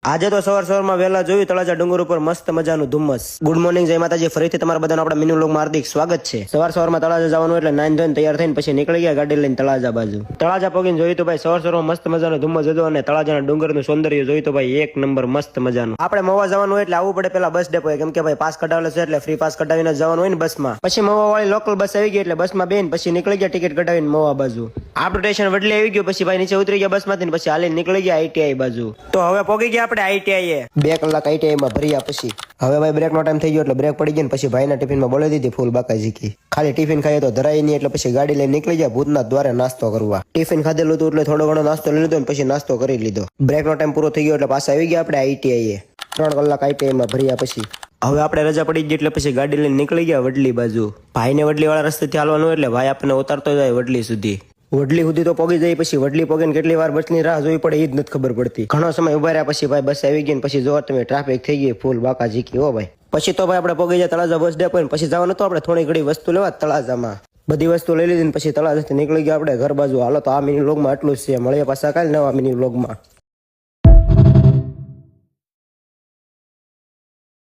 આજે તો સવારમાં વહેલા જોયું તળાજા ડુંગર ઉપર મસ્ત મજાનું ધુમ્મસ. ગુડ મોર્નિંગ, જય માતાજી. ફરીથી તમારા બધાનું આપણા મિની વ્લોગમાં હાર્દિક સ્વાગત છે. સવારમાં તળાજા જવાનું એટલે નાઈન ધોઈને તૈયાર થઈને પછી નીકળી ગયા ગાડી લઈને તળાજા બાજુ. તળાજા પગીને જોયું તો ભાઈ સવારમાં મસ્ત મજાનો ધુમ્મસ હતો અને તળાજાના ડુંગરનું સૌંદર્ય જોયું તો ભાઈ એક નંબર મસ્ત મજાનું. આપણે મવા જવાનું એટલે આવવું પડે પેલા બસ ડેપો, કેમ કે ભાઈ પાસ કઢાવેલો છે એટલે ફ્રી પાસ કઢાવીને જવાનું હોય ને બસમાં. પછી મવા વાળી લોકલ બસ આવી ગઈ એટલે બસમાં બેન પછી નીકળી ગયા ટિકિટ કઢાવીને મવા બાજુ. આપણું સ્ટેશન વડલી આવી ગયું, પછી ભાઈ નીચે ઉતરી ગયા બસમાંથી પછી હાલીને નીકળી ગયા આઈટીઆઈ બાજુ. તો હવે પહોંચી ગયા આપણે આઈટીઆઈ. 2 કલાક આઈટીઆઈ માં ભર્યા પછી હવે ભાઈ બ્રેક નો ટાઈમ થઈ ગયો એટલે બ્રેક પડી ગઈ ને પછી ભાઈના ટિફિન માં બોલી દીધી ફૂલ બાકાજી કી. ખાલી ટિફિન ખાઈએ તો ધરાય નહીં એટલે પછી ગાડી લઈને નીકળી ગયા ભૂતના દ્વારે નાસ્તો કરવા. ટિફિન ખાધેલું હતું એટલે થોડો ઘણો નાસ્તો લઈ લીધો ને પછી નાસ્તો કરી લીધો. બ્રેક નો ટાઈમ પૂરો થઈ ગયો એટલે પાછા આવી ગયા આપણે આઈટીઆઈ. 3 કલાક આઈટીઆઈ માં ભર્યા પછી હવે આપણે રજા પડી ગઈ એટલે પછી ગાડી લઈને નીકળી ગયા વડલી બાજુ. ભાઈને વડલી વાળા રસ્તેથી હાલવાનું એટલે ભાઈ આપણને ઉતારતો જાય વડલી સુધી. વડલી સુધી તો પહોંચી જાય, પછી વડલી પહોંચીને કેટલી વાર બસની રાહ જોવી પડે એ જ નથી ખબર પડતી. ઘણો સમય ઉભા રહ્યા પછી ભાઈ બસ આવી ગઈ ને પછી જો તમે ટ્રાફિક થઈ ગઈ ફૂલ બાકા ઝીકી. હો ભાઈ પછી તો ભાઈ આપણે પહોંચી જાય તળાજા બસ ડેપો ને પછી જવાનું તો આપણે થોડી ઘણી વસ્તુ લેવા તળાજામાં. બધી વસ્તુ લઈ લીધી ને પછી તળાજાથી નીકળી ગયા આપણે ઘર બાજુ. હાલો તો આ મિની વ્લોગમાં આટલું જ છે. મળીએ પાછા કાલે નવા મિની વ્લોગમાં.